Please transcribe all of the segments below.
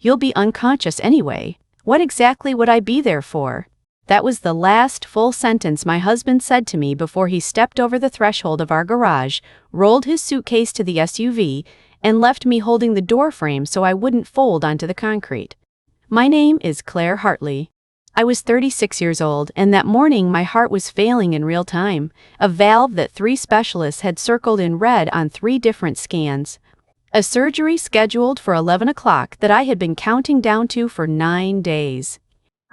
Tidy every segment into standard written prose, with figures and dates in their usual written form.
You'll be unconscious anyway. What exactly would I be there for?" That was the last full sentence my husband said to me before he stepped over the threshold of our garage, rolled his suitcase to the SUV, and left me holding the door frame so I wouldn't fold onto the concrete. My name is Claire Hartley. I was 36 years old, and that morning my heart was failing in real time, a valve that 3 specialists had circled in red on 3 different scans. A surgery scheduled for 11 o'clock that I had been counting down to for 9 days.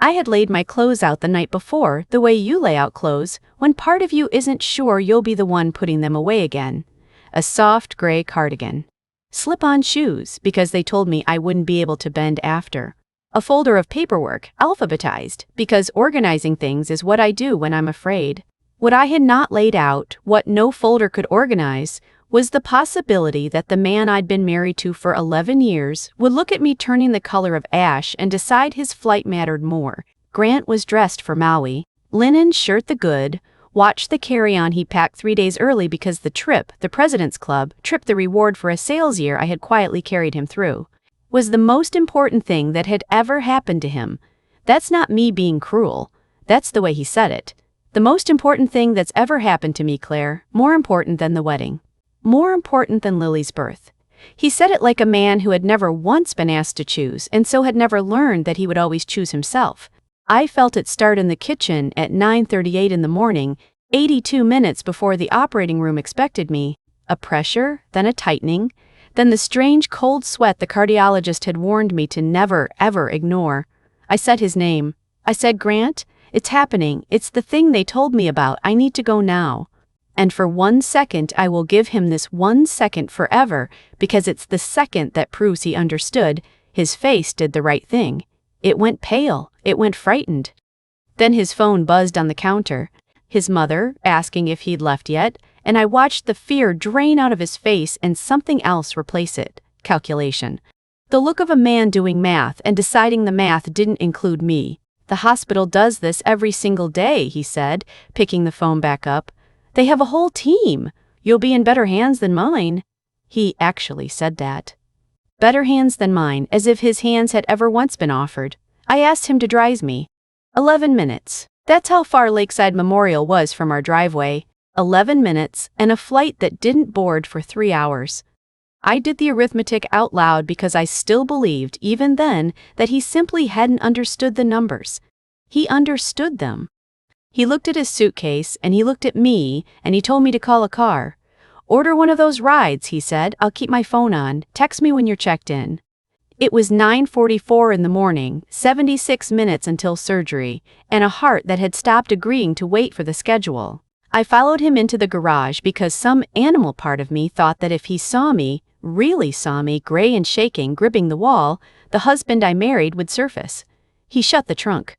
I had laid my clothes out the night before, the way you lay out clothes, when part of you isn't sure you'll be the one putting them away again. A soft gray cardigan. Slip-on shoes, because they told me I wouldn't be able to bend after. A folder of paperwork, alphabetized, because organizing things is what I do when I'm afraid. What I had not laid out, what no folder could organize, was the possibility that the man I'd been married to for 11 years would look at me turning the color of ash and decide his flight mattered more. Grant was dressed for Maui. Linen shirt the good, watch the carry-on he packed 3 days early because the President's Club trip, the reward for a sales year I had quietly carried him through, was the most important thing that had ever happened to him. That's not me being cruel. That's the way he said it. The most important thing that's ever happened to me, Claire, more important than the wedding. More important than Lily's birth. He said it like a man who had never once been asked to choose and so had never learned that he would always choose himself. I felt it start in the kitchen at 9:38 in the morning, 82 minutes before the operating room expected me. A pressure, then a tightening, then the strange cold sweat the cardiologist had warned me to never, ever ignore. I said his name. I said, "Grant, it's happening. It's the thing they told me about. I need to go now." And for 1 second I will give him this 1 second forever, because it's the second that proves he understood. His face did the right thing. It went pale. It went frightened. Then his phone buzzed on the counter. His mother, asking if he'd left yet, and I watched the fear drain out of his face and something else replace it. Calculation. The look of a man doing math and deciding the math didn't include me. "The hospital does this every single day," he said, picking the phone back up. "They have a whole team. You'll be in better hands than mine." He actually said that. Better hands than mine, as if his hands had ever once been offered. I asked him to drive me. 11 minutes. That's how far Lakeside Memorial was from our driveway. 11 minutes, and a flight that didn't board for 3 hours. I did the arithmetic out loud because I still believed, even then, that he simply hadn't understood the numbers. He understood them. He looked at his suitcase, and he looked at me, and he told me to call a car. "Order one of those rides," he said. "I'll keep my phone on. Text me when you're checked in." It was 9:44 in the morning, 76 minutes until surgery, and a heart that had stopped agreeing to wait for the schedule. I followed him into the garage because some animal part of me thought that if he saw me, really saw me, gray and shaking, gripping the wall, the husband I married would surface. He shut the trunk.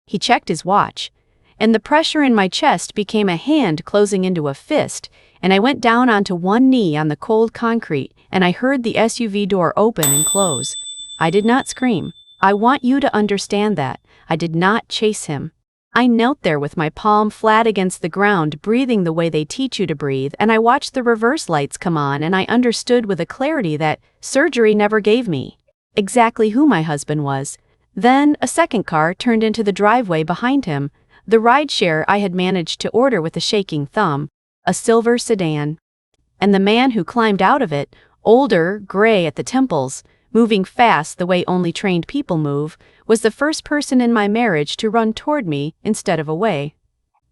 He checked his watch. And the pressure in my chest became a hand closing into a fist, and I went down onto one knee on the cold concrete, and I heard the SUV door open and close. I did not scream. I want you to understand that. I did not chase him. I knelt there with my palm flat against the ground, breathing the way they teach you to breathe, and I watched the reverse lights come on, and I understood with a clarity that surgery never gave me exactly who my husband was. Then a second car turned into the driveway behind him. The rideshare I had managed to order with a shaking thumb, a silver sedan. And the man who climbed out of it, older, gray at the temples, moving fast the way only trained people move, was the first person in my marriage to run toward me instead of away.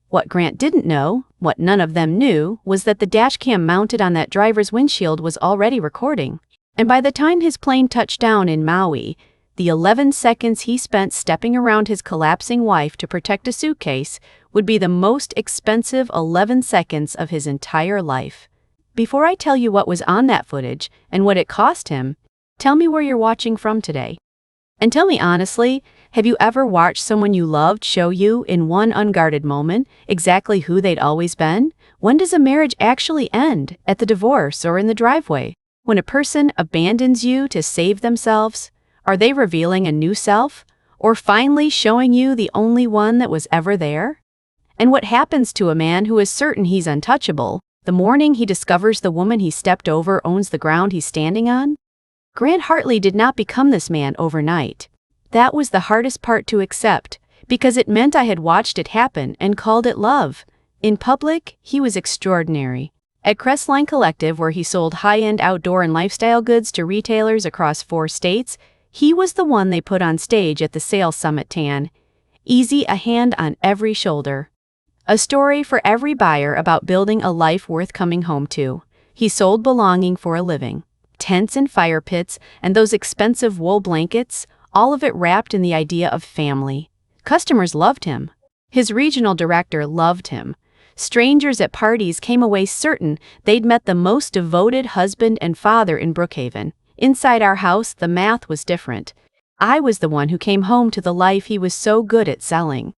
What Grant didn't know, what none of them knew, was that the dashcam mounted on that driver's windshield was already recording. And by the time his plane touched down in Maui, the 11 seconds he spent stepping around his collapsing wife to protect a suitcase would be the most expensive 11 seconds of his entire life. Before I tell you what was on that footage and what it cost him, tell me where you're watching from today. And tell me honestly, have you ever watched someone you loved show you, in one unguarded moment, exactly who they'd always been? When does a marriage actually end? At the divorce or in the driveway? When a person abandons you to save themselves? Are they revealing a new self? Or finally showing you the only one that was ever there? And what happens to a man who is certain he's untouchable, the morning he discovers the woman he stepped over owns the ground he's standing on? Grant Hartley did not become this man overnight. That was the hardest part to accept, because it meant I had watched it happen and called it love. In public, he was extraordinary. At Crestline Collective, where he sold high-end outdoor and lifestyle goods to retailers across 4 states, he was the one they put on stage at the Sales Summit Tan. Easy, a hand on every shoulder. A story for every buyer about building a life worth coming home to. He sold belonging for a living. Tents and fire pits, and those expensive wool blankets, all of it wrapped in the idea of family. Customers loved him. His regional director loved him. Strangers at parties came away certain they'd met the most devoted husband and father in Brookhaven. Inside our house, the math was different. I was the one who came home to the life he was so good at selling.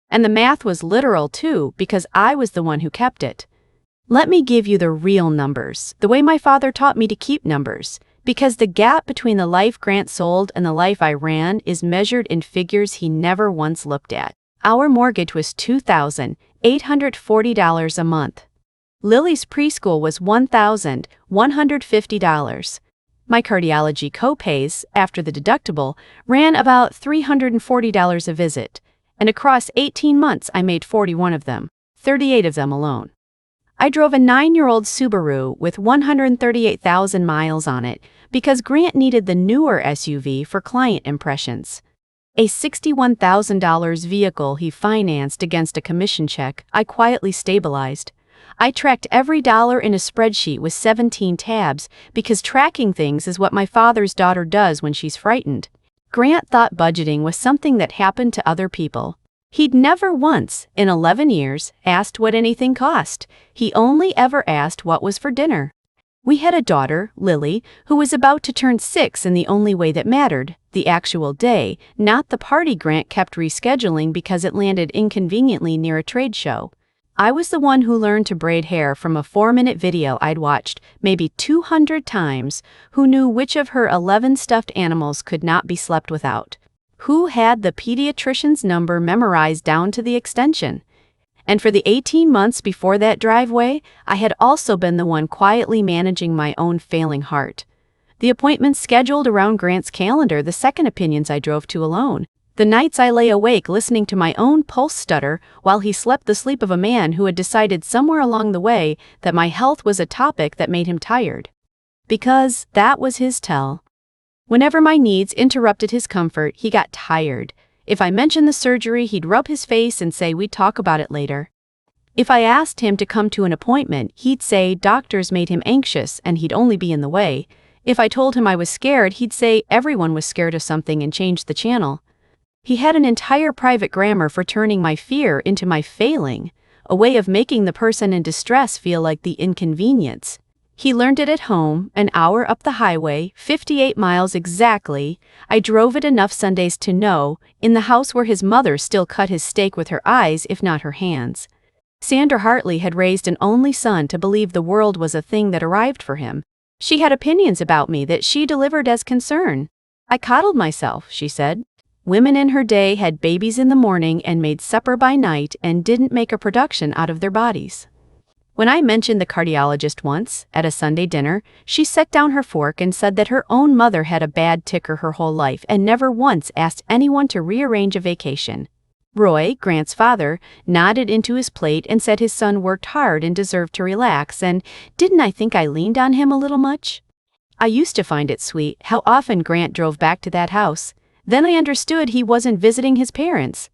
And the math was literal too, because I was the one who kept it. Let me give you the real numbers, the way my father taught me to keep numbers, because the gap between the life Grant sold and the life I ran is measured in figures he never once looked at. Our mortgage was $2,840 a month. Lily's preschool was $1,150. My cardiology copays, after the deductible, ran about $340 a visit, and across 18 months I made 41 of them, 38 of them alone. I drove a 9-year-old Subaru with 138,000 miles on it because Grant needed the newer SUV for client impressions. A $61,000 vehicle he financed against a commission check I quietly stabilized. I tracked every dollar in a spreadsheet with 17 tabs because tracking things is what my father's daughter does when she's frightened. Grant thought budgeting was something that happened to other people. He'd never once, in 11 years, asked what anything cost. He only ever asked what was for dinner. We had a daughter, Lily, who was about to turn 6 in the only way that mattered, the actual day, not the party Grant kept rescheduling because it landed inconveniently near a trade show. I was the one who learned to braid hair from a 4-minute video I'd watched maybe 200 times, who knew which of her 11 stuffed animals could not be slept without, who had the pediatrician's number memorized down to the extension. And for the 18 months before that driveway, I had also been the one quietly managing my own failing heart. The appointments scheduled around Grant's calendar, the second opinions I drove to alone. The nights I lay awake listening to my own pulse stutter while he slept the sleep of a man who had decided somewhere along the way that my health was a topic that made him tired. Because that was his tell. Whenever my needs interrupted his comfort, he got tired. If I mentioned the surgery, he'd rub his face and say we'd talk about it later. If I asked him to come to an appointment, he'd say doctors made him anxious and he'd only be in the way. If I told him I was scared, he'd say everyone was scared of something and change the channel. He had an entire private grammar for turning my fear into my failing, a way of making the person in distress feel like the inconvenience. He learned it at home, an hour up the highway, 58 miles exactly. I drove it enough Sundays to know, in the house where his mother still cut his steak with her eyes if not her hands. Sandra Hartley had raised an only son to believe the world was a thing that arrived for him. She had opinions about me that she delivered as concern. I coddled myself, she said. Women in her day had babies in the morning and made supper by night and didn't make a production out of their bodies. When I mentioned the cardiologist once, at a Sunday dinner, she set down her fork and said that her own mother had a bad ticker her whole life and never once asked anyone to rearrange a vacation. Roy, Grant's father, nodded into his plate and said his son worked hard and deserved to relax, and didn't I think I leaned on him a little much? I used to find it sweet how often Grant drove back to that house. Then I understood he wasn't visiting his parents.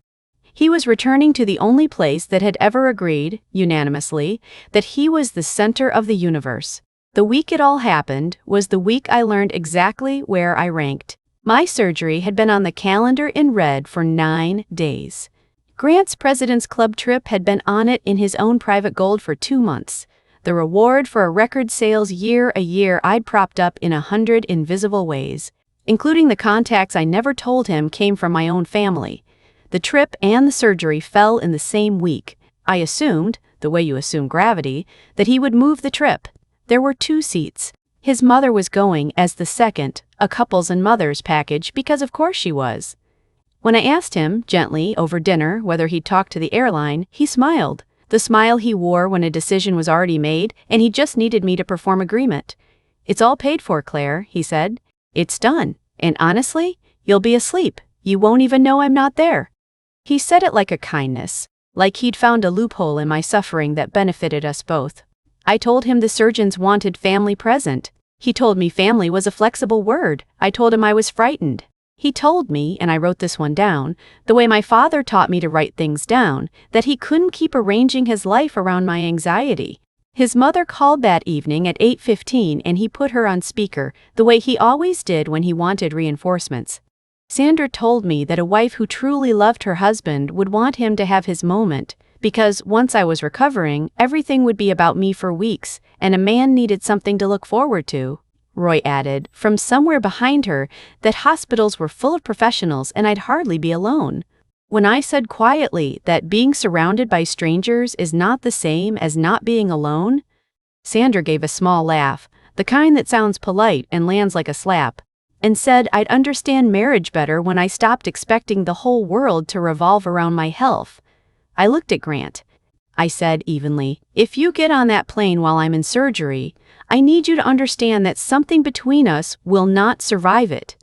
He was returning to the only place that had ever agreed, unanimously, that he was the center of the universe. The week it all happened was the week I learned exactly where I ranked. My surgery had been on the calendar in red for 9 days. Grant's President's Club trip had been on it in his own private gold for 2 months. The reward for a record sales year a year I'd propped up in 100 invisible ways, including the contacts I never told him came from my own family. The trip and the surgery fell in the same week. I assumed, the way you assume gravity, that he would move the trip. There were 2 seats. His mother was going as the second, a couples and mothers package, because of course she was. When I asked him, gently, over dinner, whether he'd talked to the airline, he smiled. The smile he wore when a decision was already made and he just needed me to perform agreement. "It's all paid for, Claire," he said. It's done, and honestly, you'll be asleep. You won't even know I'm not there." He said it like a kindness, like he'd found a loophole in my suffering that benefited us both. I told him the surgeons wanted family present. He told me family was a flexible word. I told him I was frightened. He told me, and I wrote this one down, the way my father taught me to write things down, that he couldn't keep arranging his life around my anxiety. His mother called that evening at 8:15 and he put her on speaker, the way he always did when he wanted reinforcements. Sandra told me that a wife who truly loved her husband would want him to have his moment, because once I was recovering, everything would be about me for weeks, and a man needed something to look forward to. Roy added, from somewhere behind her, that hospitals were full of professionals and I'd hardly be alone. When I said quietly that being surrounded by strangers is not the same as not being alone, Sandra gave a small laugh, the kind that sounds polite and lands like a slap, and said I'd understand marriage better when I stopped expecting the whole world to revolve around my health. I looked at Grant. I said evenly, if you get on that plane while I'm in surgery, I need you to understand that something between us will not survive it.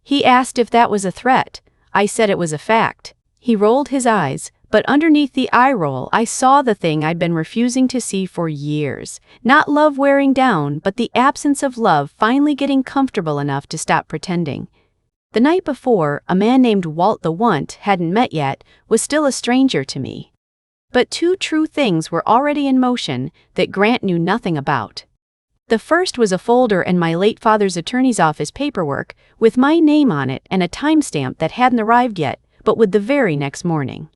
He asked if that was a threat. I said it was a fact. He rolled his eyes, but underneath the eye roll I saw the thing I'd been refusing to see for years. Not love wearing down, but the absence of love finally getting comfortable enough to stop pretending. The night before, a man named Walt the Want, hadn't met yet, was still a stranger to me. But two true things were already in motion that Grant knew nothing about. The first was a folder in my late father's attorney's office paperwork with my name on it and a timestamp that hadn't arrived yet, but would the very next morning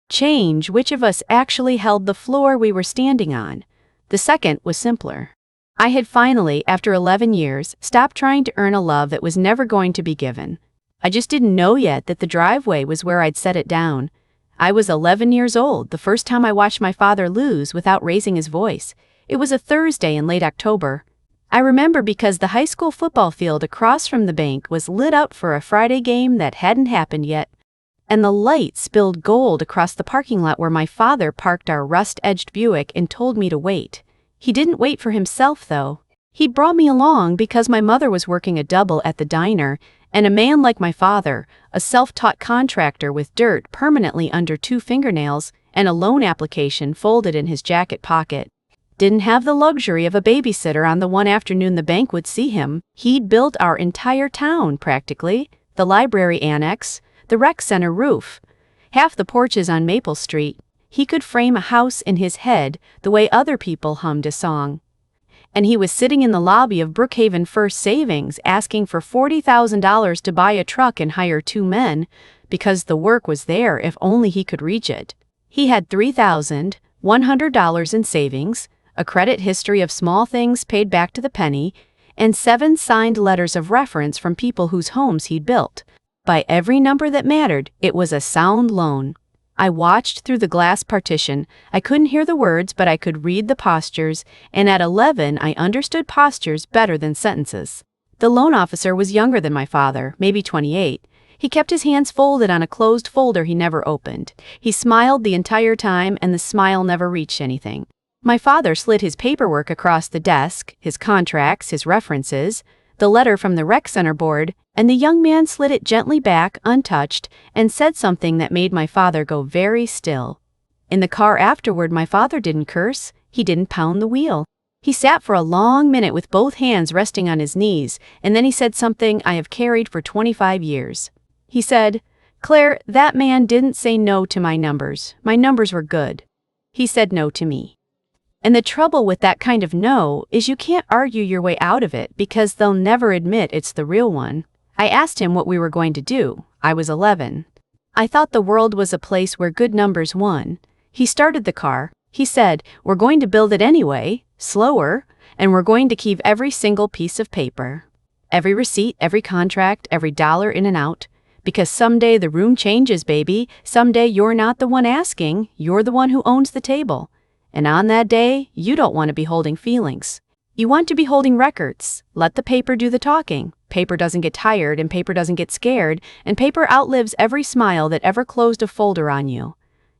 change which of us actually held the floor we were standing on. The second was simpler. I had finally, after 11 years, stopped trying to earn a love that was never going to be given. I just didn't know yet that the driveway was where I'd set it down. I was 11 years old the first time I watched my father lose without raising his voice. It was a Thursday in late October. I remember because the high school football field across from the bank was lit up for a Friday game that hadn't happened yet, and the light spilled gold across the parking lot where my father parked our rust-edged Buick and told me to wait. He didn't wait for himself, though. He brought me along because my mother was working a double at the diner, and a man like my father, a self-taught contractor with dirt permanently under 2 fingernails and a loan application folded in his jacket pocket, didn't have the luxury of a babysitter on the one afternoon the bank would see him. He'd built our entire town, practically. The library annex, the rec center roof, half the porches on Maple Street. He could frame a house in his head the way other people hummed a song. And he was sitting in the lobby of Brookhaven First Savings asking for $40,000 to buy a truck and hire 2 men, because the work was there if only he could reach it. He had $3,100 in savings, a credit history of small things paid back to the penny, and 7 signed letters of reference from people whose homes he'd built. By every number that mattered, it was a sound loan. I watched through the glass partition. I couldn't hear the words, but I could read the postures, and at 11 I understood postures better than sentences. The loan officer was younger than my father, maybe 28. He kept his hands folded on a closed folder he never opened. He smiled the entire time, and the smile never reached anything. My father slid his paperwork across the desk, his contracts, his references, the letter from the rec center board, and the young man slid it gently back, untouched, and said something that made my father go very still. In the car afterward, my father didn't curse. He didn't pound the wheel. He sat for a long minute with both hands resting on his knees, and then he said something I have carried for 25 years. He said, "Claire, that man didn't say no to my numbers. My numbers were good. He said no to me." And the trouble with that kind of no is you can't argue your way out of it because they'll never admit it's the real one. I asked him what we were going to do. I was 11. I thought the world was a place where good numbers won. He started the car. He said, "We're going to build it anyway, slower, and we're going to keep every single piece of paper. Every receipt, every contract, every dollar in and out. Because someday the room changes, baby. Someday you're not the one asking, you're the one who owns the table. And on that day, you don't want to be holding feelings. You want to be holding records. Let the paper do the talking. Paper doesn't get tired, and paper doesn't get scared, and paper outlives every smile that ever closed a folder on you."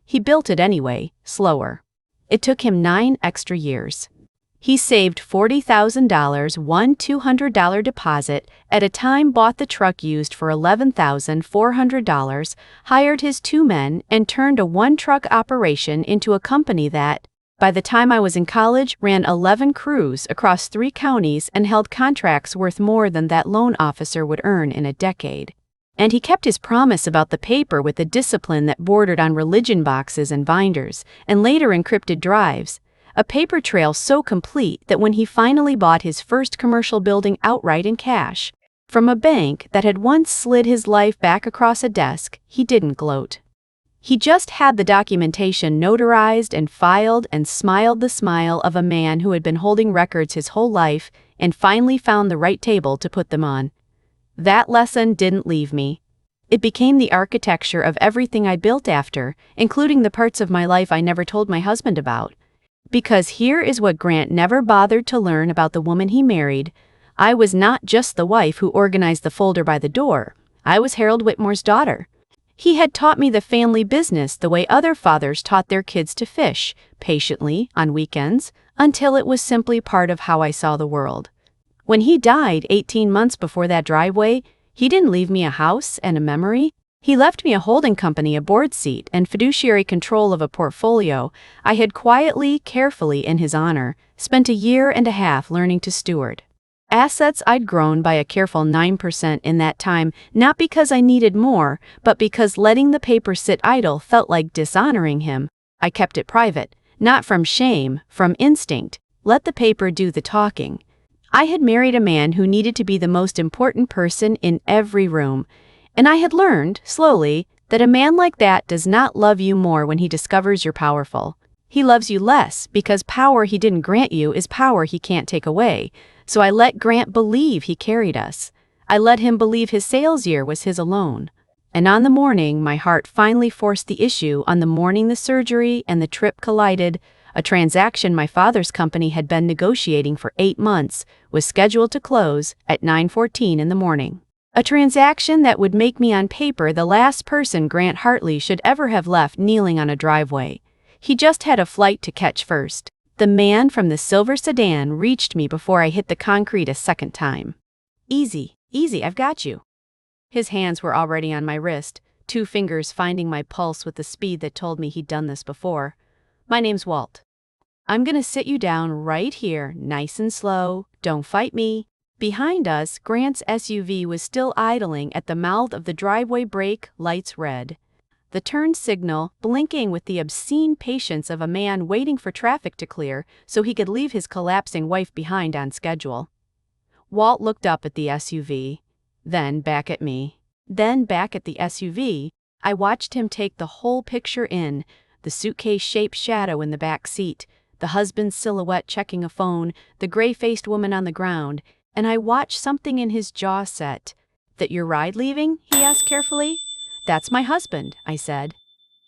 He built it anyway, slower. It took him 9 extra years. He saved $40,000, won $200 deposit, at a time bought the truck used for $11,400, hired his 2 men, and turned a 1-truck operation into a company that, by the time I was in college, ran 11 crews across 3 counties and held contracts worth more than that loan officer would earn in a decade. And he kept his promise about the paper with a discipline that bordered on religion boxes and binders, and later encrypted drives. A paper trail so complete that when he finally bought his first commercial building outright in cash, from a bank that had once slid his life back across a desk, he didn't gloat. He just had the documentation notarized and filed and smiled the smile of a man who had been holding records his whole life and finally found the right table to put them on. That lesson didn't leave me. It became the architecture of everything I built after, including the parts of my life I never told my husband about. Because here is what Grant never bothered to learn about the woman he married. I was not just the wife who organized the folder by the door. I was Harold Whitmore's daughter. He had taught me the family business the way other fathers taught their kids to fish, patiently, on weekends, until it was simply part of how I saw the world. When he died 18 months before that driveway, he didn't leave me a house and a memory. He left me a holding company, a board seat, and fiduciary control of a portfolio I had quietly, carefully, in his honor, spent a year and a half learning to steward. Assets I'd grown by a careful 9% in that time, not because I needed more, but because letting the paper sit idle felt like dishonoring him. I kept it private, not from shame, from instinct. Let the paper do the talking. I had married a man who needed to be the most important person in every room. And I had learned, slowly, that a man like that does not love you more when he discovers you're powerful. He loves you less because power he didn't grant you is power he can't take away. So I let Grant believe he carried us. I let him believe his sales year was his alone. And on the morning my heart finally forced the issue, on the morning the surgery and the trip collided, a transaction my father's company had been negotiating for 8 months was scheduled to close at 9:14 in the morning. A transaction that would make me on paper the last person Grant Hartley should ever have left kneeling on a driveway. He just had a flight to catch first. The man from the silver sedan reached me before I hit the concrete a second time. "Easy, easy, I've got you." His hands were already on my wrist, 2 fingers finding my pulse with the speed that told me he'd done this before. "My name's Walt. I'm gonna sit you down right here, nice and slow. Don't fight me." Behind us, Grant's SUV was still idling at the mouth of the driveway, brake lights red. The turn signal blinking with the obscene patience of a man waiting for traffic to clear so he could leave his collapsing wife behind on schedule. Walt looked up at the SUV, then back at me, then back at the SUV. I watched him take the whole picture in, the suitcase-shaped shadow in the back seat, the husband's silhouette checking a phone, the gray-faced woman on the ground, and I watched something in his jaw set. "That your ride leaving?" he asked carefully. "That's my husband," I said.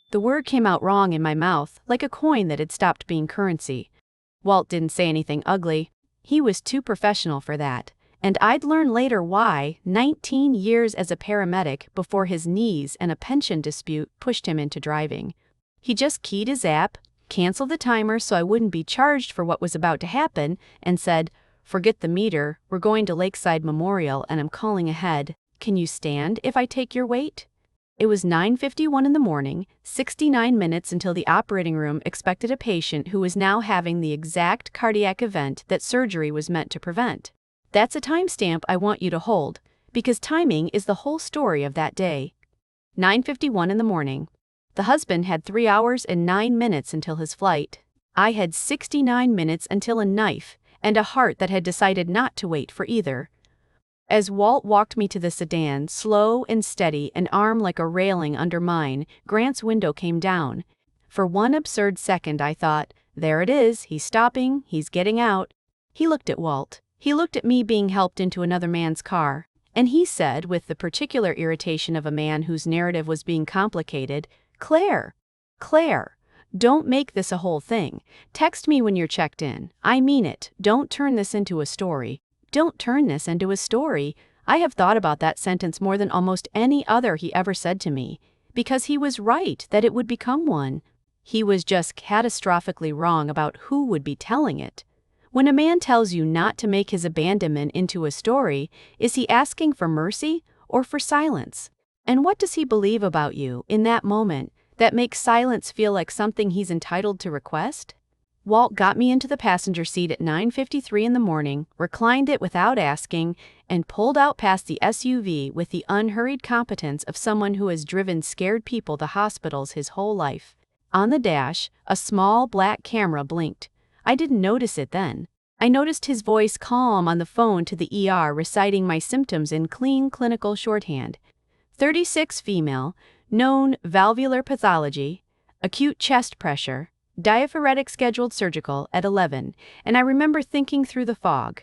The word came out wrong in my mouth, like a coin that had stopped being currency. Walt didn't say anything ugly. He was too professional for that, and I'd learn later why, 19 years as a paramedic before his knees and a pension dispute pushed him into driving. He just keyed his app, canceled the timer so I wouldn't be charged for what was about to happen, and said, "Forget the meter, we're going to Lakeside Memorial and I'm calling ahead. Can you stand if I take your weight?" It was 9:51 in the morning, 69 minutes until the operating room expected a patient who was now having the exact cardiac event that surgery was meant to prevent. That's a timestamp I want you to hold, because timing is the whole story of that day. 9:51 in the morning. The husband had 3 hours and 9 minutes until his flight. I had 69 minutes until a knife, and a heart that had decided not to wait for either. As Walt walked me to the sedan, slow and steady, an arm like a railing under mine, Grant's window came down. For one absurd second I thought, there it is, he's stopping, he's getting out. He looked at Walt. He looked at me being helped into another man's car. And he said, with the particular irritation of a man whose narrative was being complicated, "Claire, don't make this a whole thing. Text me when you're checked in. I mean it. Don't turn this into a story. Don't turn this into a story." I have thought about that sentence more than almost any other he ever said to me, because he was right that it would become one. He was just catastrophically wrong about who would be telling it. When a man tells you not to make his abandonment into a story, is he asking for mercy or for silence? And what does he believe about you in that moment that makes silence feel like something he's entitled to request? Walt got me into the passenger seat at 9:53 in the morning, reclined it without asking, and pulled out past the SUV with the unhurried competence of someone who has driven scared people to hospitals his whole life. On the dash, a small black camera blinked. I didn't notice it then. I noticed his voice calm on the phone to the ER reciting my symptoms in clean clinical shorthand. 36 female, known valvular pathology, acute chest pressure, diaphoretic scheduled surgical at 11, and I remember thinking through the fog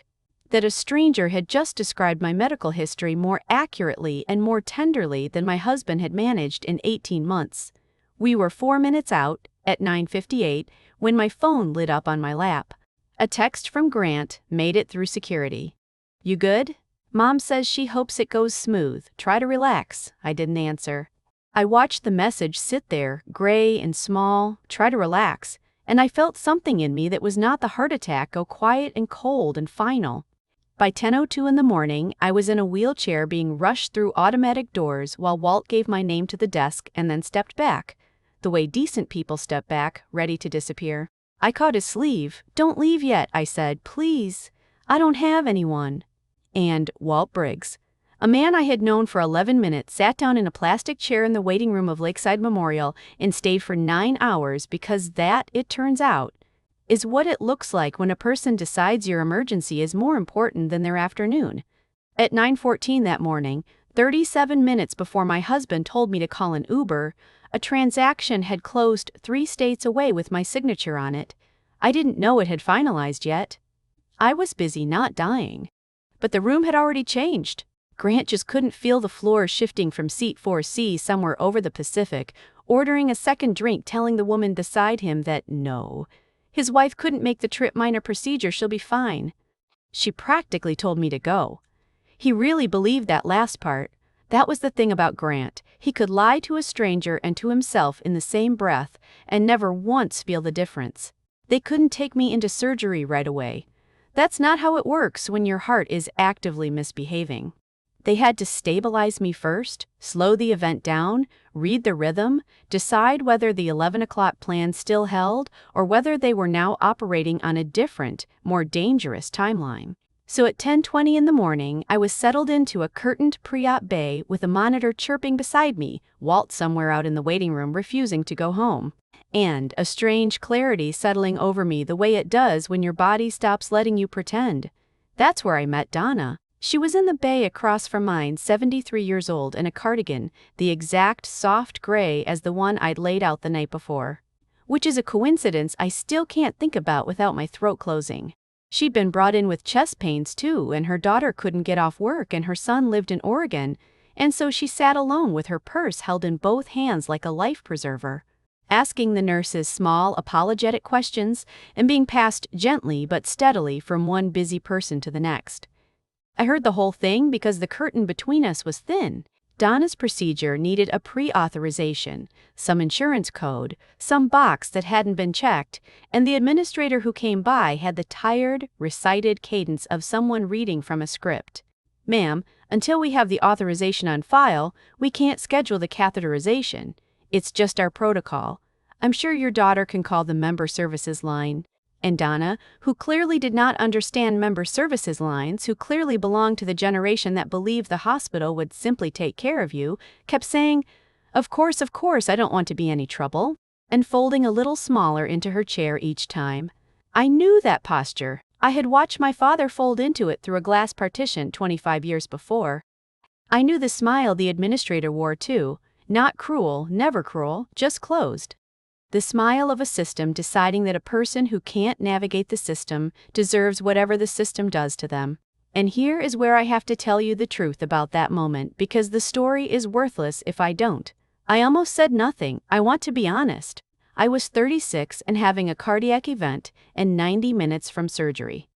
that a stranger had just described my medical history more accurately and more tenderly than my husband had managed in 18 months. We were 4 minutes out, at 9:58, when my phone lit up on my lap. A text from Grant made it through security. "You good? Mom says she hopes it goes smooth. Try to relax." I didn't answer. I watched the message sit there, gray and small, try to relax, and I felt something in me that was not the heart attack go quiet and cold and final. By 10:02 in the morning, I was in a wheelchair being rushed through automatic doors while Walt gave my name to the desk and then stepped back, the way decent people step back, ready to disappear. I caught his sleeve. "Don't leave yet," I said, "please. I don't have anyone." And Walt Briggs, a man I had known for 11 minutes, sat down in a plastic chair in the waiting room of Lakeside Memorial and stayed for 9 hours because that, it turns out, is what it looks like when a person decides your emergency is more important than their afternoon. At 9:14 that morning, 37 minutes before my husband told me to call an Uber, a transaction had closed 3 states away with my signature on it. I didn't know it had finalized yet. I was busy not dying. But the room had already changed. Grant just couldn't feel the floor shifting from seat 4C somewhere over the Pacific, ordering a second drink, telling the woman beside him that no, his wife couldn't make the trip, minor procedure, she'll be fine. She practically told me to go. He really believed that last part. That was the thing about Grant. He could lie to a stranger and to himself in the same breath and never once feel the difference. They couldn't take me into surgery right away. That's not how it works when your heart is actively misbehaving. They had to stabilize me first, slow the event down, read the rhythm, decide whether the 11 o'clock plan still held or whether they were now operating on a different, more dangerous timeline. So at 10:20 in the morning, I was settled into a curtained pre-op bay with a monitor chirping beside me, Walt somewhere out in the waiting room refusing to go home, and a strange clarity settling over me the way it does when your body stops letting you pretend. That's where I met Donna. She was in the bay across from mine, 73 years old, in a cardigan, the exact soft gray as the one I'd laid out the night before. Which is a coincidence I still can't think about without my throat closing. She'd been brought in with chest pains too, and her daughter couldn't get off work and her son lived in Oregon, and so she sat alone with her purse held in both hands like a life preserver, asking the nurses small, apologetic questions and being passed gently but steadily from one busy person to the next. I heard the whole thing because the curtain between us was thin. Donna's procedure needed a pre-authorization, some insurance code, some box that hadn't been checked, and the administrator who came by had the tired, recited cadence of someone reading from a script. "Ma'am, until we have the authorization on file, we can't schedule the catheterization. It's just our protocol. I'm sure your daughter can call the member services line." And Donna, who clearly did not understand member services lines, who clearly belonged to the generation that believed the hospital would simply take care of you, kept saying, of course, I don't want to be any trouble," and folding a little smaller into her chair each time. I knew that posture. I had watched my father fold into it through a glass partition 25 years before. I knew the smile the administrator wore too, not cruel, never cruel, just closed. The smile of a system deciding that a person who can't navigate the system deserves whatever the system does to them. And here is where I have to tell you the truth about that moment, because the story is worthless if I don't. I almost said nothing. I want to be honest. I was 36 and having a cardiac event and 90 minutes from surgery.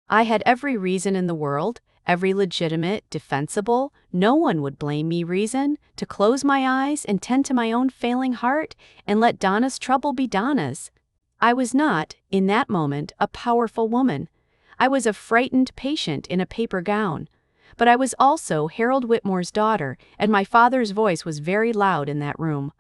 I had every reason in the world, every legitimate, defensible, no one would blame me reason, to close my eyes and tend to my own failing heart and let Donna's trouble be Donna's. I was not, in that moment, a powerful woman. I was a frightened patient in a paper gown. But I was also Harold Whitmore's daughter, and my father's voice was very loud in that room.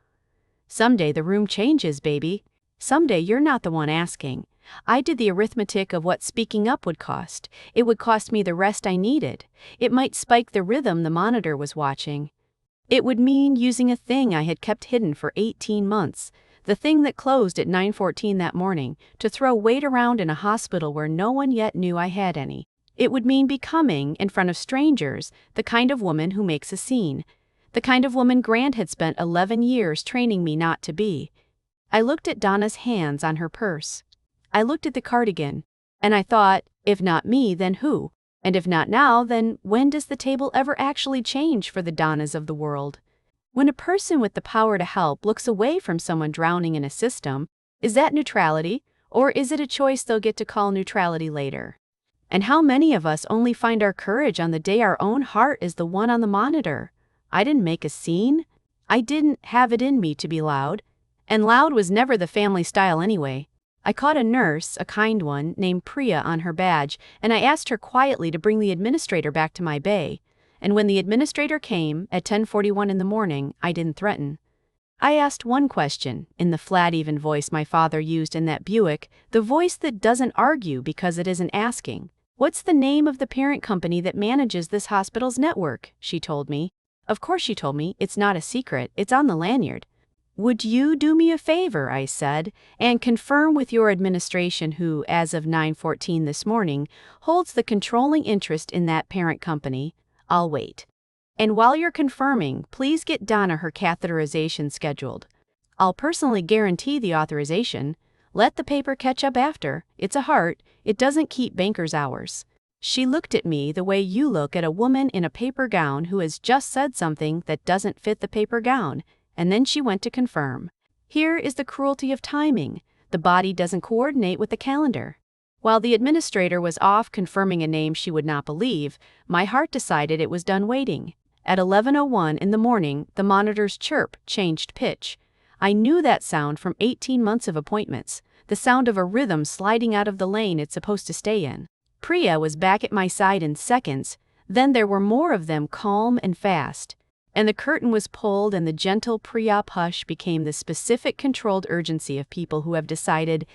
Someday the room changes, baby. Someday you're not the one asking. I did the arithmetic of what speaking up would cost. It would cost me the rest I needed. It might spike the rhythm the monitor was watching. It would mean using a thing I had kept hidden for 18 months, the thing that closed at 9:14 that morning, to throw weight around in a hospital where no one yet knew I had any. It would mean becoming, in front of strangers, the kind of woman who makes a scene. The kind of woman Grant had spent 11 years training me not to be. I looked at Donna's hands on her purse. I looked at the cardigan. And I thought, if not me, then who? And if not now, then when does the table ever actually change for the Donnas of the world? When a person with the power to help looks away from someone drowning in a system, is that neutrality, or is it a choice they'll get to call neutrality later? And how many of us only find our courage on the day our own heart is the one on the monitor? I didn't make a scene. I didn't have it in me to be loud. And loud was never the family style anyway. I caught a nurse, a kind one, named Priya on her badge, and I asked her quietly to bring the administrator back to my bay. And when the administrator came, at 10:41 in the morning, I didn't threaten. I asked one question, in the flat, even voice my father used in that Buick, the voice that doesn't argue because it isn't asking. What's the name of the parent company that manages this hospital's network? She told me. Of course she told me, it's not a secret, it's on the lanyard. Would you do me a favor, I said, and confirm with your administration who, as of 9:14 this morning, holds the controlling interest in that parent company? I'll wait. And while you're confirming, please get Donna her catheterization scheduled. I'll personally guarantee the authorization. Let the paper catch up after. It's a heart. It doesn't keep banker's hours. She looked at me the way you look at a woman in a paper gown who has just said something that doesn't fit the paper gown, and then she went to confirm. Here is the cruelty of timing. The body doesn't coordinate with the calendar. While the administrator was off confirming a name she would not believe, my heart decided it was done waiting. At 11:01 in the morning, the monitor's chirp changed pitch. I knew that sound from 18 months of appointments, the sound of a rhythm sliding out of the lane it's supposed to stay in. Priya was back at my side in seconds, then there were more of them, calm and fast. And the curtain was pulled and the gentle pre-op hush became the specific controlled urgency of people who have decided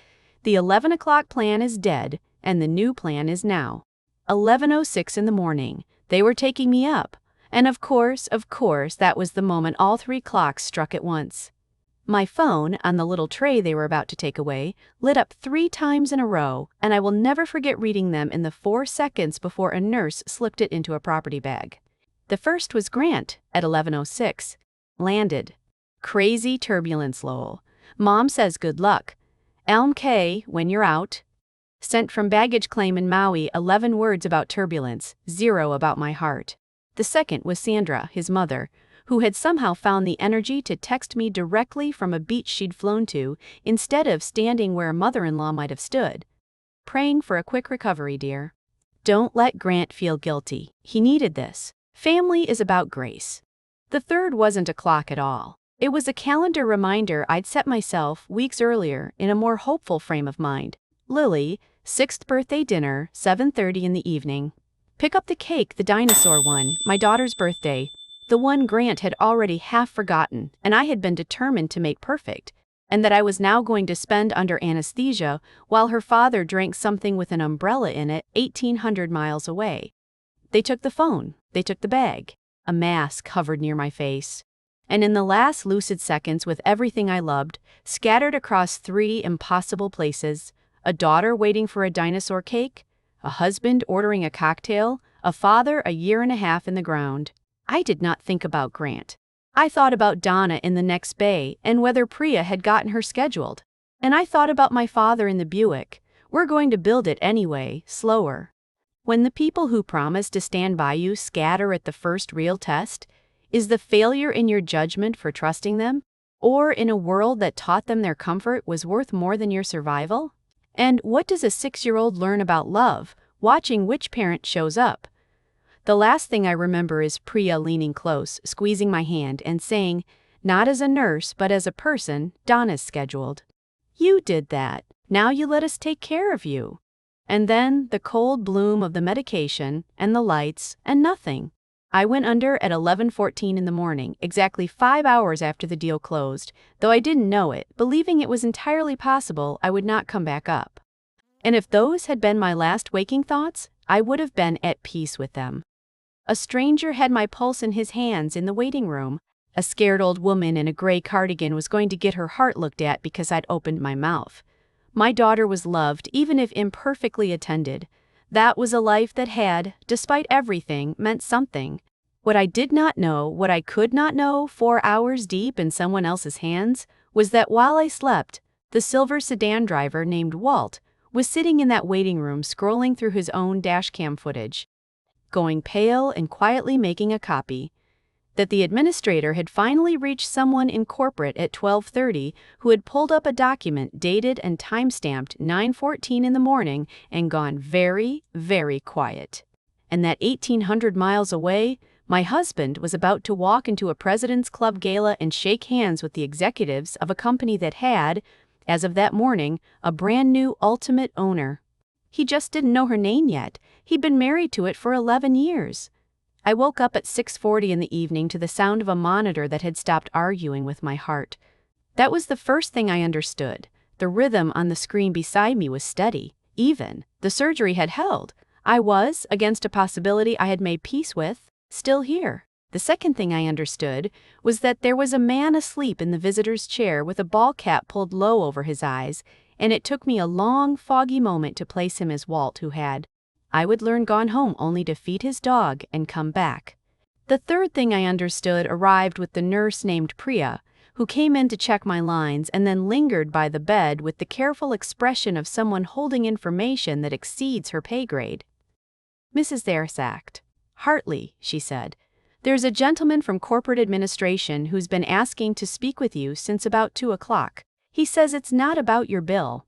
the 11 o'clock plan is dead and the new plan is now. 11:06 in the morning, they were taking me up. And of course, that was the moment all 3 clocks struck at once. My phone, on the little tray they were about to take away, lit up 3 times in a row, and I will never forget reading them in the 4 seconds before a nurse slipped it into a property bag. The first was Grant, at 11:06. Landed. Crazy turbulence, lol. Mom says good luck. Elm K, when you're out. Sent from baggage claim in Maui, 11 words about turbulence, 0 about my heart. The second was Sandra, his mother, who had somehow found the energy to text me directly from a beach she'd flown to, instead of standing where a mother-in-law might have stood. Praying for a quick recovery, dear. Don't let Grant feel guilty. He needed this. Family is about grace. The third wasn't a clock at all. It was a calendar reminder I'd set myself weeks earlier in a more hopeful frame of mind. Lily, 6th birthday dinner, 7:30 in the evening. Pick up the cake, the dinosaur one, my daughter's birthday. The one Grant had already half forgotten, and I had been determined to make perfect, and that I was now going to spend under anesthesia while her father drank something with an umbrella in it 1,800 miles away. They took the phone, they took the bag. A mask hovered near my face. And in the last lucid seconds, with everything I loved, scattered across 3 impossible places, a daughter waiting for a dinosaur cake, a husband ordering a cocktail, a father a 1.5 years in the ground. I did not think about Grant. I thought about Donna in the next bay and whether Priya had gotten her scheduled. And I thought about my father in the Buick. We're going to build it anyway, slower. When the people who promise to stand by you scatter at the first real test, is the failure in your judgment for trusting them? Or in a world that taught them their comfort was worth more than your survival? And what does a 6-year-old learn about love, watching which parent shows up? The last thing I remember is Priya leaning close, squeezing my hand and saying, not as a nurse but as a person, Donna's scheduled. You did that. Now you let us take care of you. And then the cold bloom of the medication and the lights and nothing. I went under at 11:14 in the morning, exactly 5 hours after the deal closed, though I didn't know it, believing it was entirely possible I would not come back up. And if those had been my last waking thoughts, I would have been at peace with them. A stranger had my pulse in his hands in the waiting room. A scared old woman in a gray cardigan was going to get her heart looked at because I'd opened my mouth. My daughter was loved, even if imperfectly attended. That was a life that had, despite everything, meant something. What I did not know, what I could not know, 4 hours deep in someone else's hands, was that while I slept, the silver sedan driver named Walt was sitting in that waiting room scrolling through his own dashcam footage, going pale and quietly making a copy. That the administrator had finally reached someone in corporate at 12:30 who had pulled up a document dated and time-stamped 9:14 in the morning and gone very, very quiet. And that 1,800 miles away, my husband was about to walk into a President's Club gala and shake hands with the executives of a company that had, as of that morning, a brand new ultimate owner. He just didn't know her name yet. He'd been married to it for 11 years. I woke up at 6:40 in the evening to the sound of a monitor that had stopped arguing with my heart. That was the first thing I understood. The rhythm on the screen beside me was steady, even. The surgery had held. I was, against a possibility I had made peace with, still here. The second thing I understood was that there was a man asleep in the visitor's chair with a ball cap pulled low over his eyes, and it took me a long, foggy moment to place him as Walt, who had, I would learn, gone home only to feed his dog and come back. The third thing I understood arrived with the nurse named Priya, who came in to check my lines and then lingered by the bed with the careful expression of someone holding information that exceeds her pay grade. "Mrs. Thersact, Hartley," she said, "there's a gentleman from corporate administration who's been asking to speak with you since about 2 o'clock. He says it's not about your bill.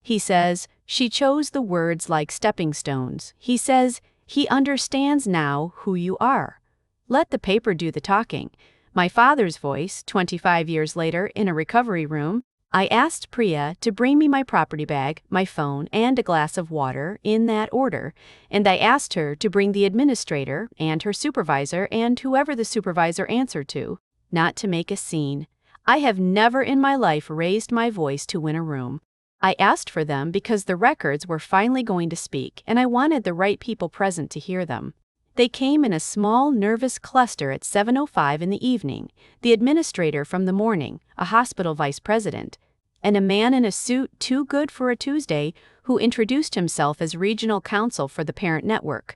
He says," she chose the words like stepping stones, "he says he understands now who you are. Let the paper do the talking." My father's voice, 25 years later, in a recovery room. I asked Priya to bring me my property bag, my phone, and a glass of water, in that order, and I asked her to bring the administrator and her supervisor and whoever the supervisor answered to, not to make a scene. I have never in my life raised my voice to win a room. I asked for them because the records were finally going to speak, and I wanted the right people present to hear them. They came in a small, nervous cluster at 7:05 in the evening, the administrator from the morning, a hospital vice president, and a man in a suit too good for a Tuesday who introduced himself as regional counsel for the parent network.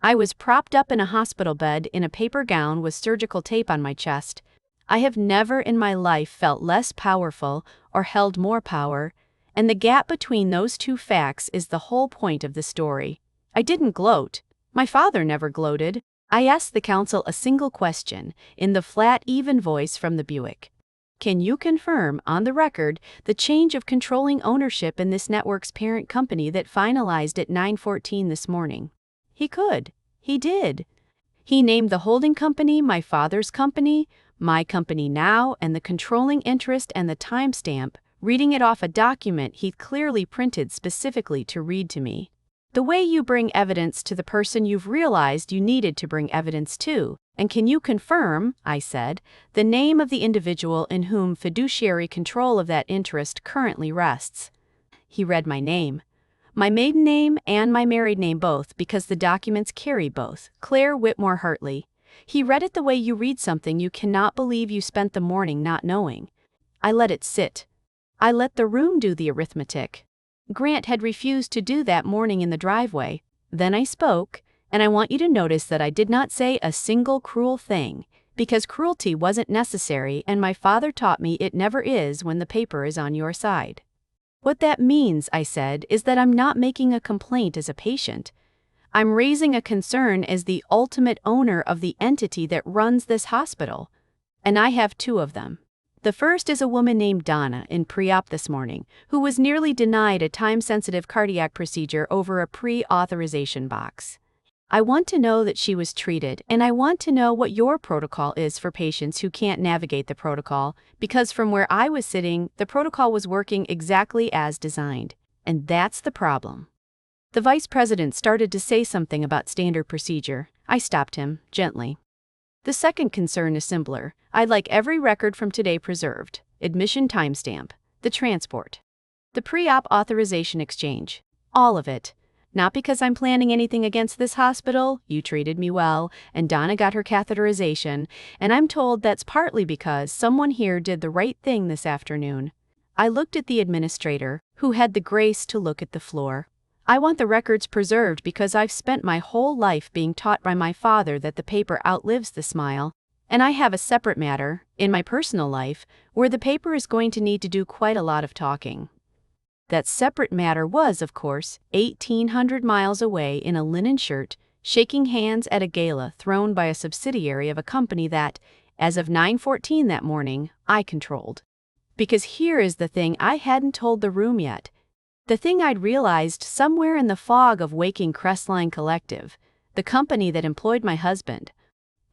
I was propped up in a hospital bed in a paper gown with surgical tape on my chest. I have never in my life felt less powerful or held more power, and the gap between those two facts is the whole point of the story. I didn't gloat. My father never gloated. I asked the counsel a single question, in the flat, even voice from the Buick. "Can you confirm, on the record, the change of controlling ownership in this network's parent company that finalized at 9:14 this morning?" He could. He did. He named the holding company, my father's company, my company now, and the controlling interest and the timestamp, reading it off a document he'd clearly printed specifically to read to me. The way you bring evidence to the person you've realized you needed to bring evidence to. "And can you confirm," I said, "the name of the individual in whom fiduciary control of that interest currently rests?" He read my name. My maiden name and my married name both, because the documents carry both. Claire Whitmore Hartley. He read it the way you read something you cannot believe you spent the morning not knowing. I let it sit. I let the room do the arithmetic. Grant had refused to do that morning in the driveway. Then I spoke, and I want you to notice that I did not say a single cruel thing, because cruelty wasn't necessary, and my father taught me it never is when the paper is on your side. "What that means," I said, "is that I'm not making a complaint as a patient. I'm raising a concern as the ultimate owner of the entity that runs this hospital. And I have two of them. The first is a woman named Donna in pre-op this morning, who was nearly denied a time-sensitive cardiac procedure over a pre-authorization box. I want to know that she was treated, and I want to know what your protocol is for patients who can't navigate the protocol, because from where I was sitting, the protocol was working exactly as designed. And that's the problem. The vice president started to say something about standard procedure. I stopped him, gently. The second concern is simpler. I'd like every record from today preserved. Admission timestamp. The transport. The pre-op authorization exchange. All of it. Not because I'm planning anything against this hospital, you treated me well, and Donna got her catheterization, and I'm told that's partly because someone here did the right thing this afternoon. I looked at the administrator, who had the grace to look at the floor. I want the records preserved because I've spent my whole life being taught by my father that the paper outlives the smile. And I have a separate matter, in my personal life, where the paper is going to need to do quite a lot of talking. That separate matter was, of course, 1,800 miles away in a linen shirt, shaking hands at a gala thrown by a subsidiary of a company that, as of 9:14 that morning, I controlled. Because here is the thing I hadn't told the room yet. The thing I'd realized somewhere in the fog of waking Crestline Collective, the company that employed my husband.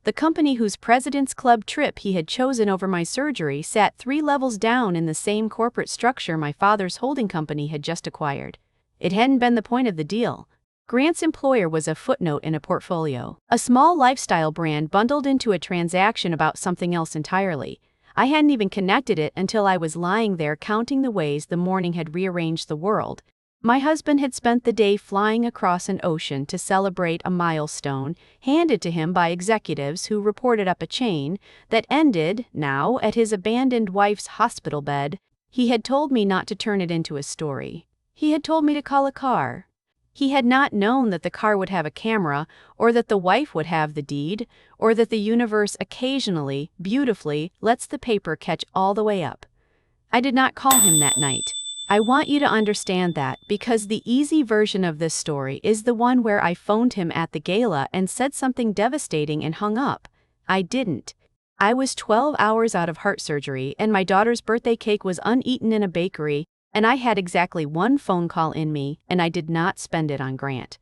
The company whose President's Club trip he had chosen over my surgery sat 3 levels down in the same corporate structure my father's holding company had just acquired. It hadn't been the point of the deal. Grant's employer was a footnote in a portfolio, a small lifestyle brand bundled into a transaction about something else entirely. I hadn't even connected it until I was lying there counting the ways the morning had rearranged the world. My husband had spent the day flying across an ocean to celebrate a milestone handed to him by executives who reported up a chain that ended, now, at his abandoned wife's hospital bed. He had told me not to turn it into a story. He had told me to call a car. He had not known that the car would have a camera, or that the wife would have the deed, or that the universe occasionally, beautifully, lets the paper catch all the way up. I did not call him that night. I want you to understand that, because the easy version of this story is the one where I phoned him at the gala and said something devastating and hung up. I didn't. I was 12 hours out of heart surgery, and my daughter's birthday cake was uneaten in a bakery, and I had exactly 1 phone call in me, and I did not spend it on Grant.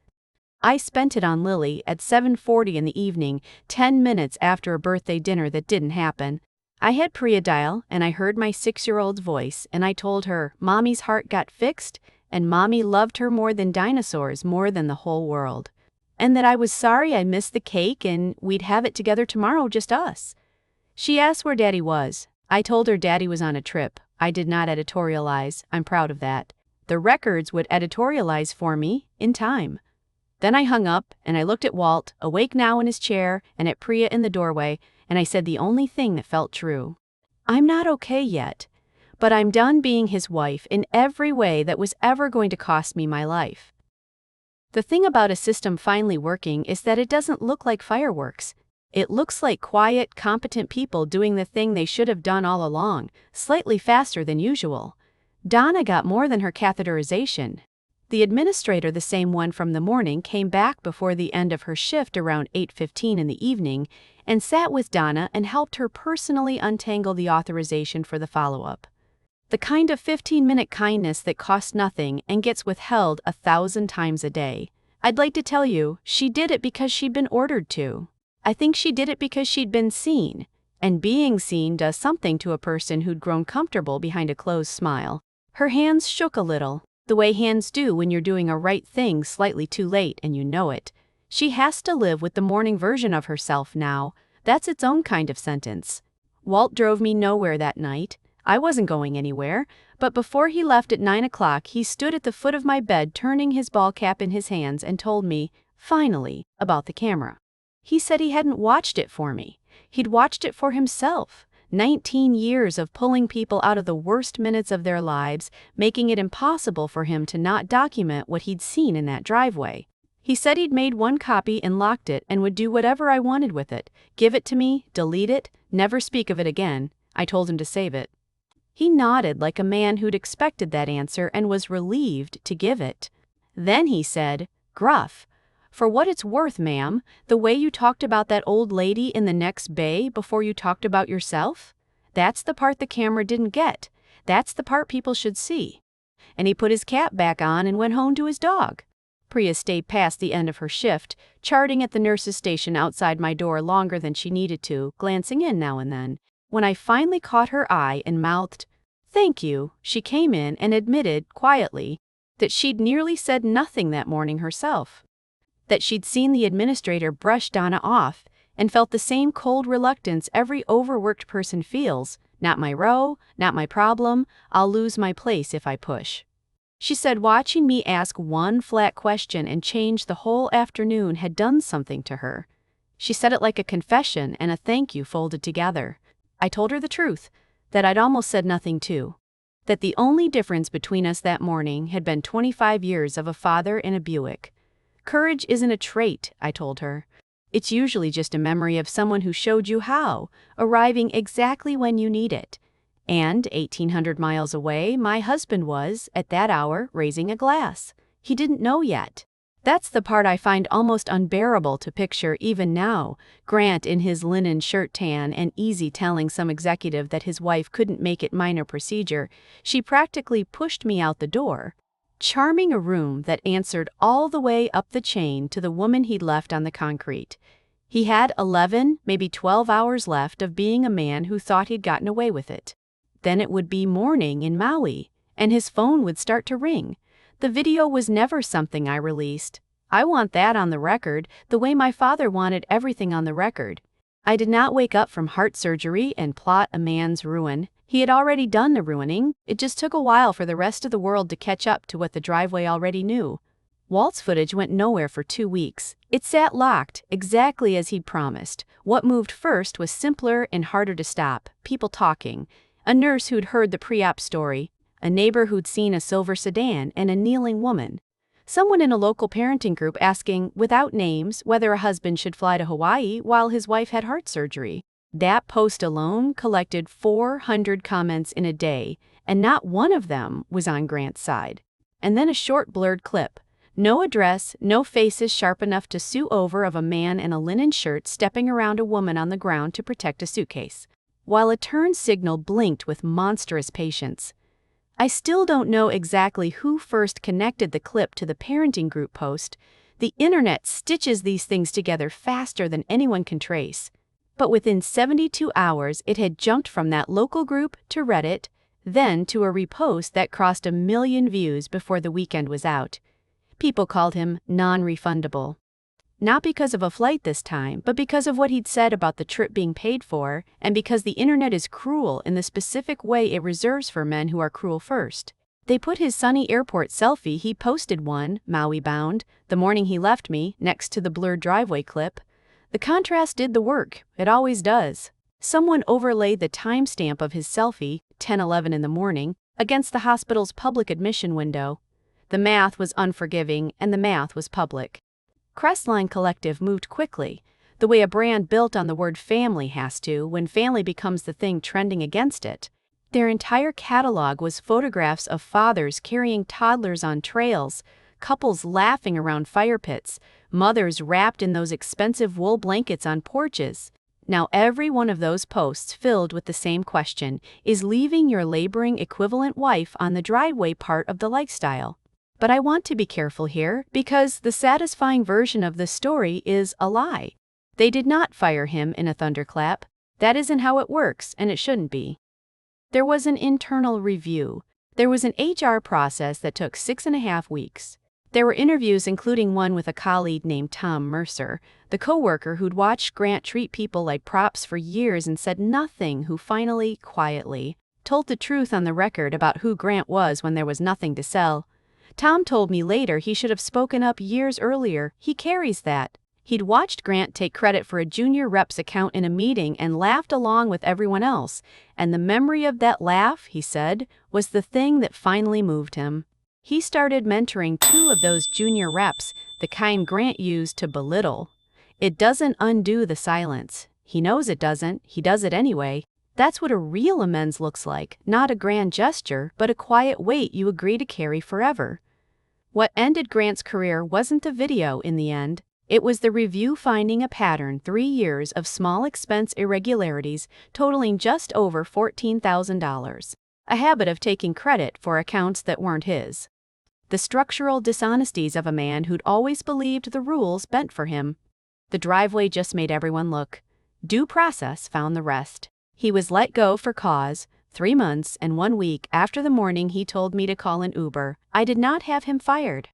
I spent it on Lily at 7:40 in the evening, 10 minutes after a birthday dinner that didn't happen. I had Priya dial, and I heard my 6-year-old's voice, and I told her, Mommy's heart got fixed, and Mommy loved her more than dinosaurs, more than the whole world. And that I was sorry I missed the cake, and we'd have it together tomorrow, just us. She asked where Daddy was. I told her Daddy was on a trip. I did not editorialize. I'm proud of that. The records would editorialize for me, in time. Then I hung up, and I looked at Walt, awake now in his chair, and at Priya in the doorway, and I said the only thing that felt true. I'm not okay yet, but I'm done being his wife in every way that was ever going to cost me my life. The thing about a system finally working is that it doesn't look like fireworks. It looks like quiet, competent people doing the thing they should have done all along, slightly faster than usual. Donna got more than her catheterization. The administrator, the same one from the morning, came back before the end of her shift around 8:15 in the evening and sat with Donna and helped her personally untangle the authorization for the follow-up. The kind of 15-minute kindness that costs nothing and gets withheld 1,000 times a day. I'd like to tell you, she did it because she'd been ordered to. I think she did it because she'd been seen. And being seen does something to a person who'd grown comfortable behind a closed smile. Her hands shook a little, the way hands do when you're doing a right thing slightly too late and you know it. She has to live with the morning version of herself now. That's its own kind of sentence. Walt drove me nowhere that night. I wasn't going anywhere, but before he left at 9 o'clock, he stood at the foot of my bed turning his ball cap in his hands and told me, finally, about the camera. He said he hadn't watched it for me. He'd watched it for himself. 19 years of pulling people out of the worst minutes of their lives, making it impossible for him to not document what he'd seen in that driveway. He said he'd made 1 copy and locked it and would do whatever I wanted with it. Give it to me, delete it, never speak of it again. I told him to save it. He nodded like a man who'd expected that answer and was relieved to give it. Then he said, gruff, for what it's worth, ma'am, the way you talked about that old lady in the next bay before you talked about yourself? That's the part the camera didn't get. That's the part people should see. And he put his cap back on and went home to his dog. Priya stayed past the end of her shift, charting at the nurse's station outside my door longer than she needed to, glancing in now and then. When I finally caught her eye and mouthed, "Thank you," she came in and admitted, quietly, that she'd nearly said nothing that morning herself, that she'd seen the administrator brush Donna off and felt the same cold reluctance every overworked person feels. Not my row, not my problem, I'll lose my place if I push. She said watching me ask one flat question and change the whole afternoon had done something to her. She said it like a confession and a thank you folded together. I told her the truth, that I'd almost said nothing too. That the only difference between us that morning had been 25 years of a father in a Buick. Courage isn't a trait, I told her. It's usually just a memory of someone who showed you how, arriving exactly when you need it. And 1,800 miles away, my husband was, at that hour, raising a glass. He didn't know yet. That's the part I find almost unbearable to picture even now, Grant in his linen shirt tan and easy telling some executive that his wife couldn't make it minor procedure. She practically pushed me out the door, charming a room that answered all the way up the chain to the woman he'd left on the concrete. He had 11, maybe 12 hours left of being a man who thought he'd gotten away with it. Then it would be morning in Maui, and his phone would start to ring. The video was never something I released. I want that on the record, the way my father wanted everything on the record. I did not wake up from heart surgery and plot a man's ruin. He had already done the ruining. It just took a while for the rest of the world to catch up to what the driveway already knew. Walt's footage went nowhere for 2 weeks. It sat locked, exactly as he'd promised. What moved first was simpler and harder to stop. People talking. A nurse who'd heard the pre-op story, a neighbor who'd seen a silver sedan and a kneeling woman. Someone in a local parenting group asking, without names, whether a husband should fly to Hawaii while his wife had heart surgery. That post alone collected 400 comments in a day, and not one of them was on Grant's side. And then a short blurred clip. No address, no faces sharp enough to sue over of a man in a linen shirt stepping around a woman on the ground to protect a suitcase, while a turn signal blinked with monstrous patience. I still don't know exactly who first connected the clip to the parenting group post. The internet stitches these things together faster than anyone can trace. But within 72 hours, it had jumped from that local group to Reddit, then to a repost that crossed 1 million views before the weekend was out. People called him non-refundable. Not because of a flight this time, but because of what he'd said about the trip being paid for, and because the internet is cruel in the specific way it reserves for men who are cruel first. They put his sunny airport selfie, he posted one, Maui bound, the morning he left me, next to the blurred driveway clip. The contrast did the work, it always does. Someone overlaid the timestamp of his selfie, 10:11 in the morning, against the hospital's public admission window. The math was unforgiving, and the math was public. Crestline Collective moved quickly, the way a brand built on the word family has to when family becomes the thing trending against it. Their entire catalog was photographs of fathers carrying toddlers on trails, couples laughing around fire pits, mothers wrapped in those expensive wool blankets on porches. Now every one of those posts filled with the same question: is leaving your laboring equivalent wife on the driveway part of the lifestyle? But I want to be careful here, because the satisfying version of the story is a lie. They did not fire him in a thunderclap. That isn't how it works, and it shouldn't be. There was an internal review. There was an HR process that took 6.5 weeks. There were interviews, including one with a colleague named Tom Mercer, the coworker who'd watched Grant treat people like props for years and said nothing, who finally, quietly, told the truth on the record about who Grant was when there was nothing to sell. Tom told me later he should have spoken up years earlier. He carries that. He'd watched Grant take credit for a junior rep's account in a meeting and laughed along with everyone else, and the memory of that laugh, he said, was the thing that finally moved him. He started mentoring 2 of those junior reps, the kind Grant used to belittle. It doesn't undo the silence. He knows it doesn't. He does it anyway. That's what a real amends looks like, not a grand gesture, but a quiet weight you agree to carry forever. What ended Grant's career wasn't the video in the end. It was the review finding a pattern: 3 years of small expense irregularities totaling just over $14,000. A habit of taking credit for accounts that weren't his. The structural dishonesties of a man who'd always believed the rules bent for him. The driveway just made everyone look. Due process found the rest. He was let go for cause, 3 months and 1 week after the morning he told me to call an Uber, I did not have him fired.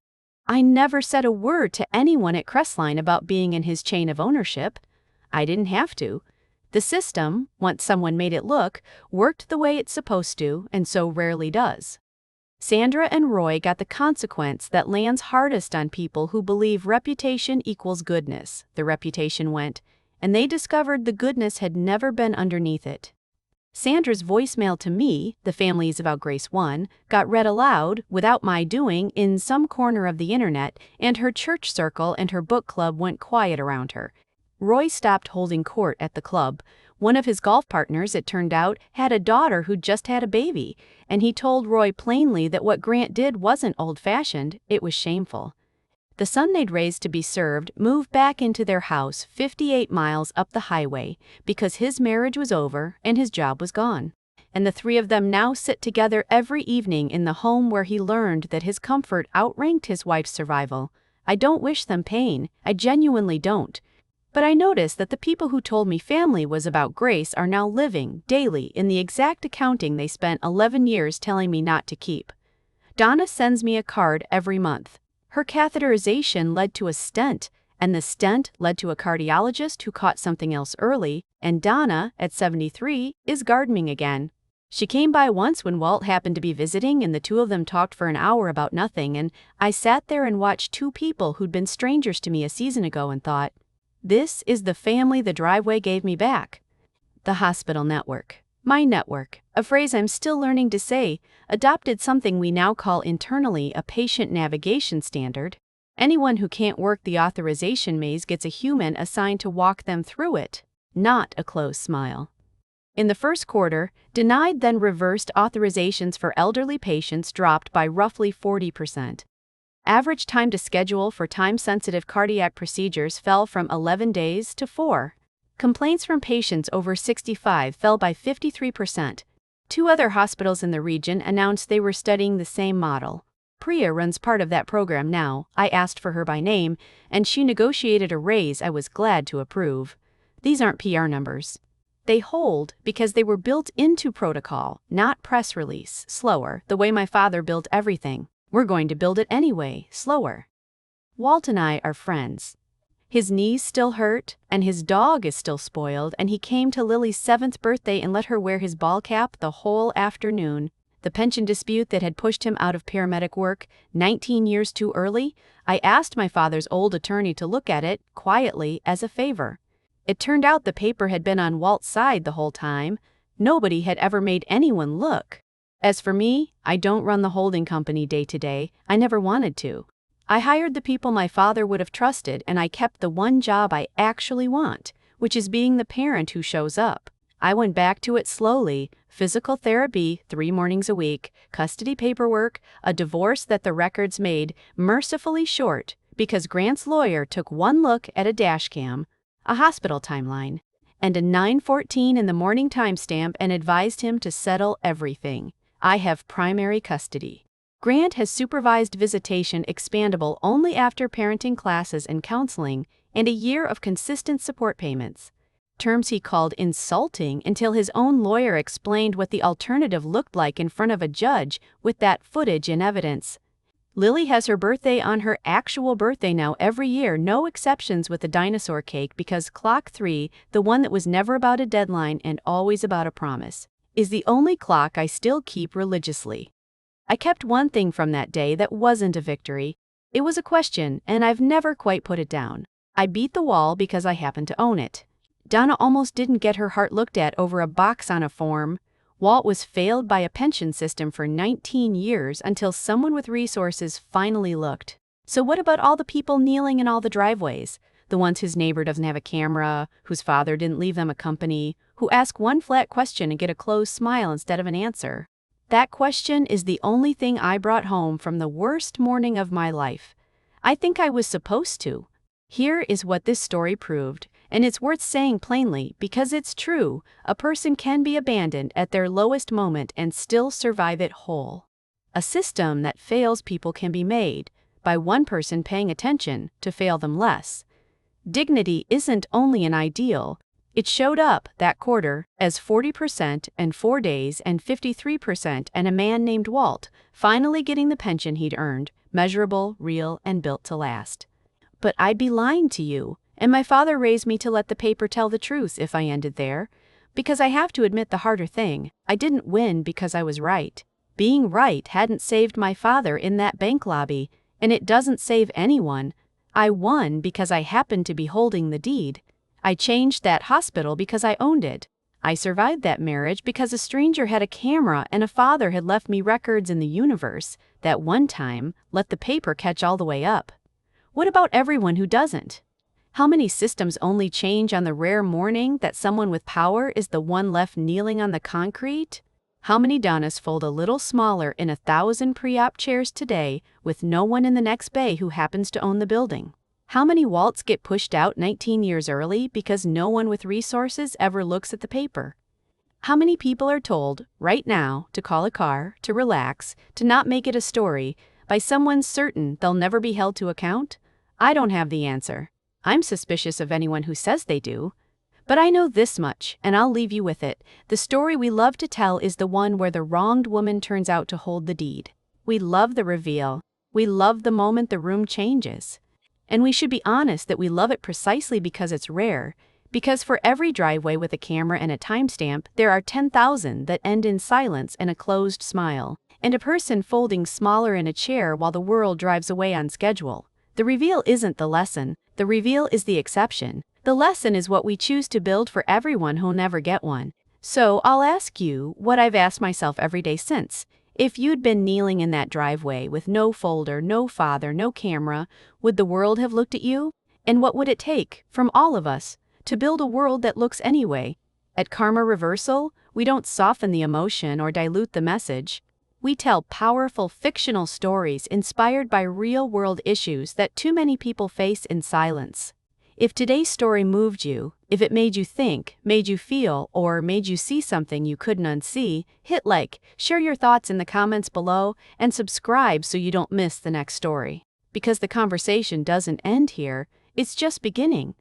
I never said a word to anyone at Crestline about being in his chain of ownership. I didn't have to. The system, once someone made it look, worked the way it's supposed to, and so rarely does. Sandra and Roy got the consequence that lands hardest on people who believe reputation equals goodness. The reputation went, and they discovered the goodness had never been underneath it. Sandra's voicemail to me, the family's about Grace 1, got read aloud, without my doing, in some corner of the internet, and her church circle and her book club went quiet around her. Roy stopped holding court at the club. One of his golf partners, it turned out, had a daughter who'd just had a baby, and he told Roy plainly that what Grant did wasn't old-fashioned, it was shameful. The son they'd raised to be served moved back into their house 58 miles up the highway because his marriage was over and his job was gone. And the three of them now sit together every evening in the home where he learned that his comfort outranked his wife's survival. I don't wish them pain, I genuinely don't. But I noticed that the people who told me family was about Grace are now living, daily, in the exact accounting they spent 11 years telling me not to keep. Donna sends me a card every month. Her catheterization led to a stent, and the stent led to a cardiologist who caught something else early, and Donna, at 73, is gardening again. She came by once when Walt happened to be visiting, and the two of them talked for an hour about nothing, and I sat there and watched two people who'd been strangers to me a season ago and thought, this is the family the driveway gave me back. The hospital network. My network, a phrase I'm still learning to say, adopted something we now call internally a patient navigation standard. Anyone who can't work the authorization maze gets a human assigned to walk them through it, not a closed smile. In the first quarter, denied then reversed authorizations for elderly patients dropped by roughly 40%. Average time to schedule for time-sensitive cardiac procedures fell from 11 days to 4. Complaints from patients over 65 fell by 53%. Two other hospitals in the region announced they were studying the same model. Priya runs part of that program now. I asked for her by name, and she negotiated a raise I was glad to approve. These aren't PR numbers. They hold because they were built into protocol, not press release, slower, the way my father built everything. We're going to build it anyway, slower. Walt and I are friends. His knees still hurt, and his dog is still spoiled, and he came to Lily's 7th birthday and let her wear his ball cap the whole afternoon. The pension dispute that had pushed him out of paramedic work 19 years too early, I asked my father's old attorney to look at it, quietly, as a favor. It turned out the paper had been on Walt's side the whole time. Nobody had ever made anyone look. As for me, I don't run the holding company day to day. I never wanted to. I hired the people my father would have trusted, and I kept the one job I actually want, which is being the parent who shows up. I went back to it slowly: physical therapy 3 mornings a week, custody paperwork, a divorce that the records made mercifully short because Grant's lawyer took one look at a dashcam, a hospital timeline, and a 9:14 in the morning timestamp and advised him to settle everything. I have primary custody. Grant has supervised visitation expandable only after parenting classes and counseling, and a year of consistent support payments. Terms he called insulting until his own lawyer explained what the alternative looked like in front of a judge with that footage in evidence. Lily has her birthday on her actual birthday now every year, no exceptions with the dinosaur cake, because clock 3, the one that was never about a deadline and always about a promise, is the only clock I still keep religiously. I kept one thing from that day that wasn't a victory. It was a question, and I've never quite put it down. I beat the wall because I happen to own it. Donna almost didn't get her heart looked at over a box on a form. Walt was failed by a pension system for 19 years until someone with resources finally looked. So what about all the people kneeling in all the driveways? The ones whose neighbor doesn't have a camera, whose father didn't leave them a company, who ask one flat question and get a closed smile instead of an answer. That question is the only thing I brought home from the worst morning of my life. I think I was supposed to. Here is what this story proved, and it's worth saying plainly because it's true. A person can be abandoned at their lowest moment and still survive it whole. A system that fails people can be made by one person paying attention to fail them less. Dignity isn't only an ideal, It showed up that quarter as 40% and 4 days and 53% and a man named Walt finally getting the pension he'd earned, measurable, real, and built to last. But I'd be lying to you, and my father raised me to let the paper tell the truth if I ended there. Because I have to admit the harder thing, I didn't win because I was right. Being right hadn't saved my father in that bank lobby, and it doesn't save anyone. I won because I happened to be holding the deed. I changed that hospital because I owned it. I survived that marriage because a stranger had a camera and a father had left me records in the universe that one time let the paper catch all the way up. What about everyone who doesn't? How many systems only change on the rare morning that someone with power is the one left kneeling on the concrete? How many Donnas fold a little smaller in 1,000 pre-op chairs today with no one in the next bay who happens to own the building? How many Walts get pushed out 19 years early because no one with resources ever looks at the paper? How many people are told, right now, to call a car, to relax, to not make it a story, by someone certain they'll never be held to account? I don't have the answer. I'm suspicious of anyone who says they do. But I know this much, and I'll leave you with it. The story we love to tell is the one where the wronged woman turns out to hold the deed. We love the reveal. We love the moment the room changes. And we should be honest that we love it precisely because it's rare. Because for every driveway with a camera and a timestamp, there are 10,000 that end in silence and a closed smile, and a person folding smaller in a chair while the world drives away on schedule. The reveal isn't the lesson. The reveal is the exception. The lesson is what we choose to build for everyone who'll never get one. So I'll ask you what I've asked myself every day since. If you'd been kneeling in that driveway with no folder, no father, no camera, would the world have looked at you? And what would it take, from all of us, to build a world that looks anyway? At Karma Reversal, we don't soften the emotion or dilute the message. We tell powerful fictional stories inspired by real-world issues that too many people face in silence. If today's story moved you, if it made you think, made you feel, or made you see something you couldn't unsee, hit like, share your thoughts in the comments below, and subscribe so you don't miss the next story. Because the conversation doesn't end here, it's just beginning.